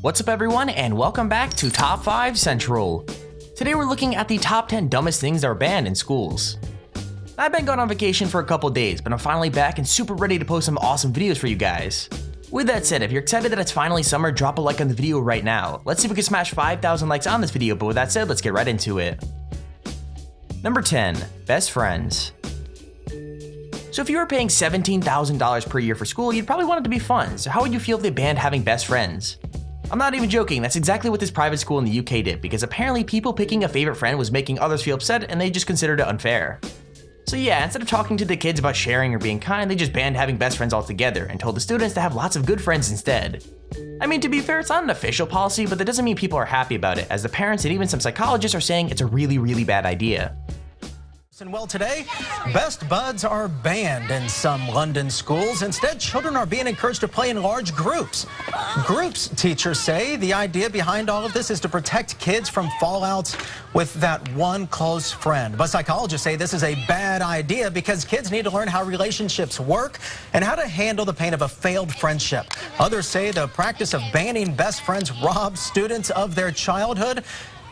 What's up everyone, and welcome back to Top 5 Central. Today we're looking at the top 10 dumbest things that are banned in schools. I've been gone on vacation for a couple days, but I'm finally back and super ready to post some awesome videos for you guys. With that said, if you're excited that it's finally summer, drop a like on the video right now. Let's see if we can smash 5,000 likes on this video, but with that said, let's get right into it. Number 10. Best friends. So if you were paying $17,000 per year for school, you'd probably want it to be fun, so how would you feel if they banned having best friends? I'm not even joking, that's exactly what this private school in the UK did, because apparently people picking a favorite friend was making others feel upset and they just considered it unfair. So yeah, instead of talking to the kids about sharing or being kind, they just banned having best friends altogether and told the students to have lots of good friends instead. I mean, to be fair, it's not an official policy, but that doesn't mean people are happy about it, as the parents and even some psychologists are saying it's a really bad idea. And well, today, best buds are banned in some London schools. Instead, children are being encouraged to play in large groups. Groups, teachers say, the idea behind all of this is to protect kids from fallouts with that one close friend. But psychologists say this is a bad idea because kids need to learn how relationships work and how to handle the pain of a failed friendship. Others say the practice of banning best friends robs students of their childhood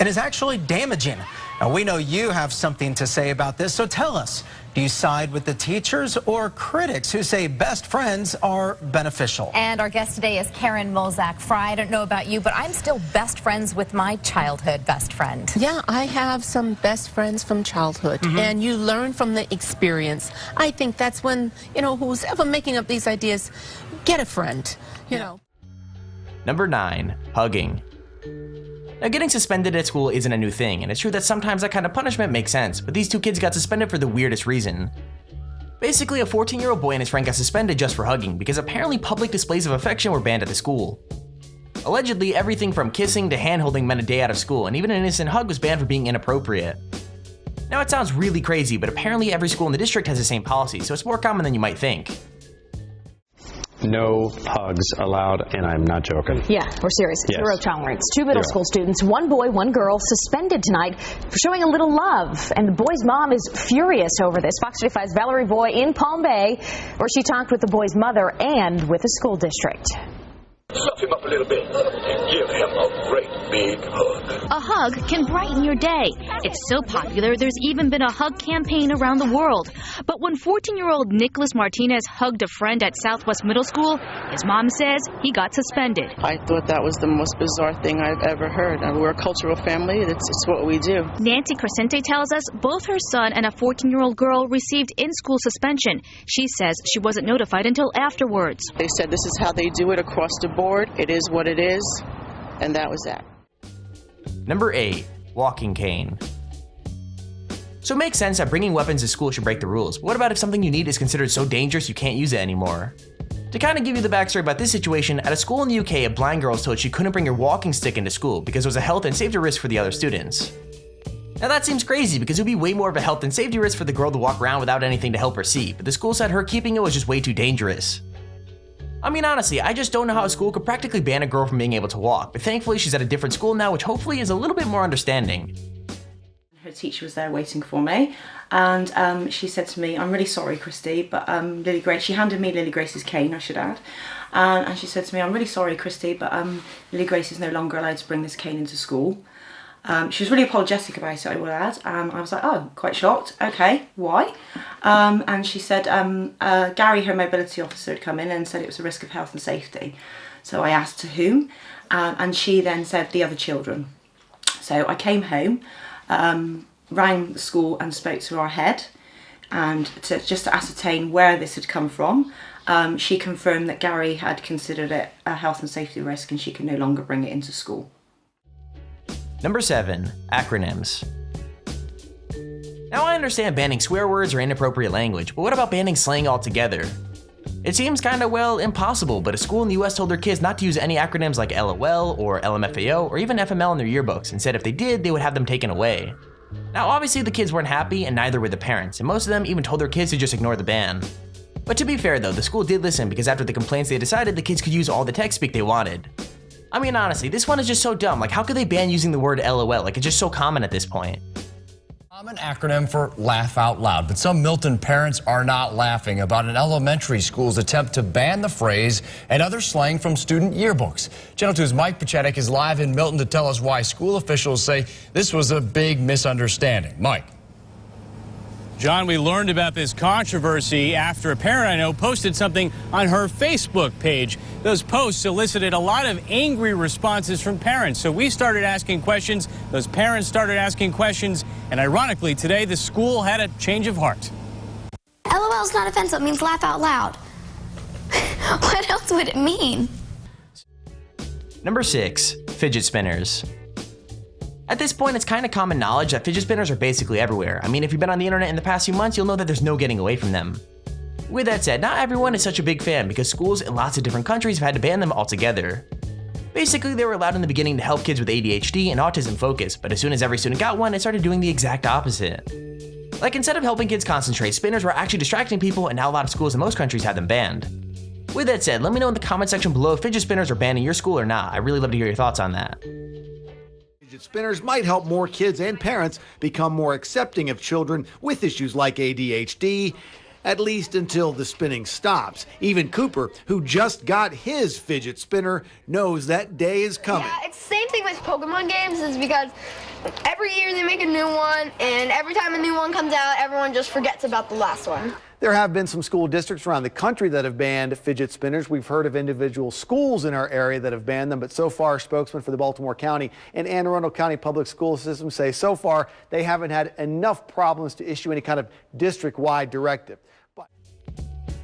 and is actually damaging. Now, we know you have something to say about this, so tell us, do you side with the teachers or critics who say best friends are beneficial? And our guest today is Karen Molzak-Fry. I don't know about you, but I'm still best friends with my childhood best friend. Yeah, I have some best friends from childhood, and you learn from the experience. I think that's when, who's ever making up these ideas, get a friend, Number 9. Hugging. Now, getting suspended at school isn't a new thing, and it's true that sometimes that kind of punishment makes sense, but these two kids got suspended for the weirdest reason. Basically, a 14-year-old boy and his friend got suspended just for hugging, because apparently public displays of affection were banned at the school. Allegedly, everything from kissing to hand-holding meant a day out of school, and even an innocent hug was banned for being inappropriate. Now, it sounds really crazy, but apparently every school in the district has the same policy, so it's more common than you might think. No hugs allowed, and I'm not joking. Yeah, we're serious. Yes. Zero tolerance. Two middle school students, one boy, one girl, suspended tonight for showing a little love. And the boy's mom is furious over this. Fox 35's Valerie Boy in Palm Bay, where she talked with the boy's mother and with the school district. Fluff him up a little bit and give him a great big hug. A hug can brighten your day. It's so popular, there's even been a hug campaign around the world. But when 14-year-old Nicholas Martinez hugged a friend at Southwest Middle School, his mom says he got suspended. I thought that was the most bizarre thing I've ever heard. We're a cultural family. It's what we do. Nancy Crescente tells us both her son and a 14-year-old girl received in-school suspension. She says she wasn't notified until afterwards. They said this is how they do it across the board. It is what it is, and that was that. Number 8. Walking cane. So it makes sense that bringing weapons to school should break the rules, but what about if something you need is considered so dangerous you can't use it anymore? To kind of give you the backstory about this situation, at a school in the UK, a blind girl was told she couldn't bring her walking stick into school because it was a health and safety risk for the other students. Now that seems crazy because it would be way more of a health and safety risk for the girl to walk around without anything to help her see, but the school said her keeping it was just way too dangerous. I mean, honestly, I just don't know how a school could practically ban a girl from being able to walk, but thankfully she's at a different school now, which hopefully is a little bit more understanding. Her teacher was there waiting for me, and she said to me, "I'm really sorry, Christy, but Lily Grace," she handed me Lily Grace's cane, I should add, and she said to me, "I'm really sorry, Christy, but Lily Grace is no longer allowed to bring this cane into school." She was really apologetic about it, I will add. I was like, oh, quite shocked. Okay, why? And she said Gary, her mobility officer, had come in and said it was a risk of health and safety. So I asked to whom, and she then said the other children. So I came home, rang the school and spoke to our head, and just to ascertain where this had come from. She confirmed that Gary had considered it a health and safety risk and she could no longer bring it into school. Number 7. Acronyms. Now I understand banning swear words or inappropriate language, but what about banning slang altogether? It seems kinda, impossible, but a school in the US told their kids not to use any acronyms like LOL or LMFAO or even FML in their yearbooks. Instead, if they did, they would have them taken away. Now obviously the kids weren't happy and neither were the parents, and most of them even told their kids to just ignore the ban. But to be fair though, the school did listen because after the complaints they decided the kids could use all the text speak they wanted. I mean, honestly, this one is just so dumb. Like, how could they ban using the word LOL? Like, it's just so common at this point. Common acronym for laugh out loud, but some Milton parents are not laughing about an elementary school's attempt to ban the phrase and other slang from student yearbooks. Channel 2's Mike Pachetic is live in Milton to tell us why school officials say this was a big misunderstanding. Mike. John, we learned about this controversy after a parent I know posted something on her Facebook page. Those posts elicited a lot of angry responses from parents. So we started asking questions. Those parents started asking questions. And ironically, today the school had a change of heart. LOL is not offensive. It means laugh out loud. What else would it mean? Number 6, fidget spinners. At this point, it's kind of common knowledge that fidget spinners are basically everywhere. I mean, if you've been on the internet in the past few months, you'll know that there's no getting away from them. With that said, not everyone is such a big fan because schools in lots of different countries have had to ban them altogether. Basically, they were allowed in the beginning to help kids with ADHD and autism focus, but as soon as every student got one, it started doing the exact opposite. Like, instead of helping kids concentrate, spinners were actually distracting people, and now a lot of schools in most countries have them banned. With that said, let me know in the comment section below if fidget spinners are banned in your school or not. I'd really love to hear your thoughts on that. Fidget spinners might help more kids and parents become more accepting of children with issues like ADHD, at least until the spinning stops. Even Cooper, who just got his fidget spinner, knows that day is coming. Yeah, it's the same thing with Pokemon games, is because every year they make a new one, and every time a new one comes out, everyone just forgets about the last one. There have been some school districts around the country that have banned fidget spinners. We've heard of individual schools in our area that have banned them, but so far, spokesman for the Baltimore County and Anne Arundel County Public School System say so far they haven't had enough problems to issue any kind of district-wide directive.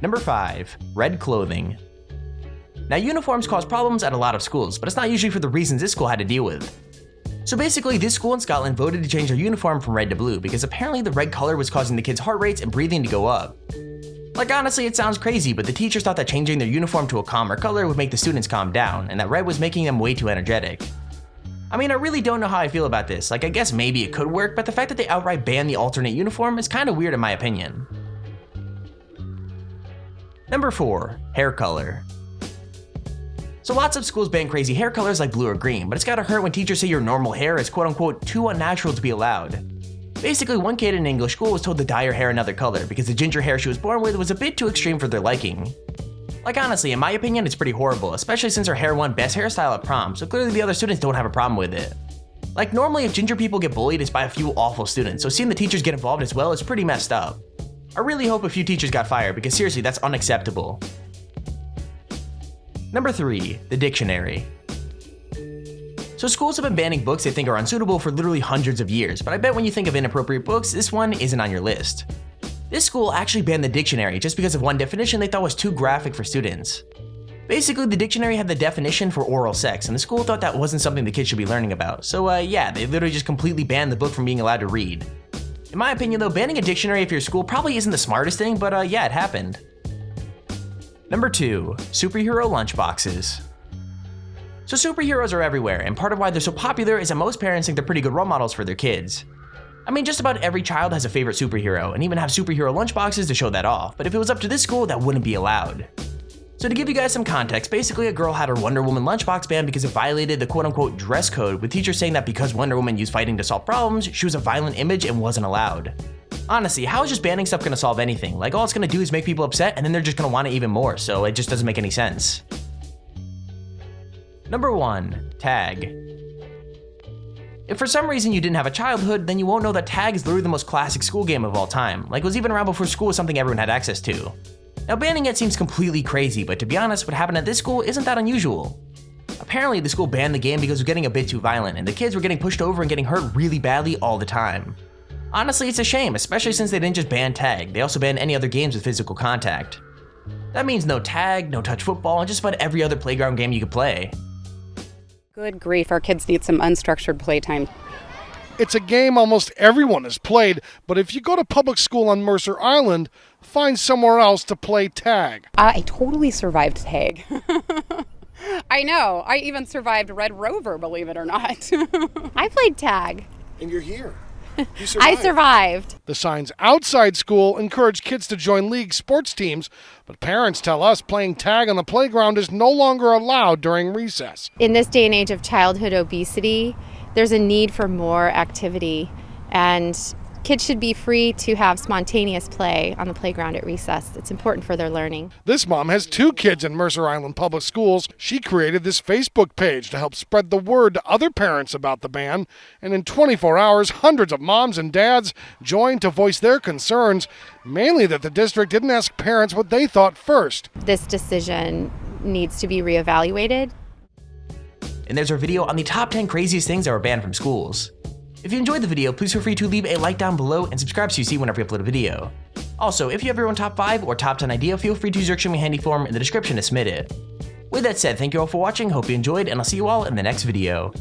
Number 5, red clothing. Now, uniforms cause problems at a lot of schools, but it's not usually for the reasons this school had to deal with. So basically, this school in Scotland voted to change their uniform from red to blue because apparently the red color was causing the kids' heart rates and breathing to go up. Like, honestly, it sounds crazy, but the teachers thought that changing their uniform to a calmer color would make the students calm down, and that red was making them way too energetic. I mean, I really don't know how I feel about this. Like, I guess maybe it could work, but the fact that they outright banned the alternate uniform is kind of weird in my opinion. Number 4, hair color. So lots of schools ban crazy hair colors like blue or green, but it's gotta hurt when teachers say your normal hair is quote-unquote too unnatural to be allowed. Basically, one kid in an English school was told to dye her hair another color because the ginger hair she was born with was a bit too extreme for their liking. Like, honestly, in my opinion, it's pretty horrible, especially since her hair won best hairstyle at prom, so clearly the other students don't have a problem with it. Like, normally if ginger people get bullied, it's by a few awful students, so seeing the teachers get involved as well is pretty messed up. I really hope a few teachers got fired because seriously, that's unacceptable. Number 3, the dictionary. So schools have been banning books they think are unsuitable for literally hundreds of years, but I bet when you think of inappropriate books, this one isn't on your list. This school actually banned the dictionary just because of one definition they thought was too graphic for students. Basically, the dictionary had the definition for oral sex, and the school thought that wasn't something the kids should be learning about. So yeah, they literally just completely banned the book from being allowed to read. In my opinion though, banning a dictionary for your school probably isn't the smartest thing, but yeah, it happened. Number 2, superhero lunchboxes. So superheroes are everywhere, and part of why they're so popular is that most parents think they're pretty good role models for their kids. I mean, just about every child has a favorite superhero, and even have superhero lunchboxes to show that off, but if it was up to this school, that wouldn't be allowed. So to give you guys some context, basically a girl had her Wonder Woman lunchbox banned because it violated the quote-unquote dress code, with teachers saying that because Wonder Woman used fighting to solve problems, she was a violent image and wasn't allowed. Honestly, how is just banning stuff gonna solve anything? Like, all it's gonna do is make people upset and then they're just gonna want it even more, so it just doesn't make any sense. Number 1, tag. If for some reason you didn't have a childhood, then you won't know that tag is literally the most classic school game of all time. Like, it was even around before school was something everyone had access to. Now, banning it seems completely crazy, but to be honest, what happened at this school isn't that unusual. Apparently, the school banned the game because it was getting a bit too violent, and the kids were getting pushed over and getting hurt really badly all the time. Honestly, it's a shame, especially since they didn't just ban tag, they also banned any other games with physical contact. That means no tag, no touch football, and just about every other playground game you could play. Good grief, our kids need some unstructured playtime. It's a game almost everyone has played, but if you go to public school on Mercer Island, find somewhere else to play tag. I totally survived tag. I know, I even survived Red Rover, believe it or not. I played tag. And you're here. I survived. The signs outside school encourage kids to join league sports teams, but parents tell us playing tag on the playground is no longer allowed during recess. In this day and age of childhood obesity, there's a need for more activity, and Kids should be free to have spontaneous play on the playground at recess. It's important for their learning. This mom has 2 kids in Mercer Island Public Schools. She created this Facebook page to help spread the word to other parents about the ban. And in 24 hours, hundreds of moms and dads joined to voice their concerns, mainly that the district didn't ask parents what they thought first. This decision needs to be reevaluated. And there's our video on the top 10 craziest things that were banned from schools. If you enjoyed the video, please feel free to leave a like down below and subscribe so you see whenever we upload a video. Also, if you have your own top 5 or top 10 idea, feel free to use your extremely handy form in the description to submit it. With that said, thank you all for watching, hope you enjoyed, and I'll see you all in the next video.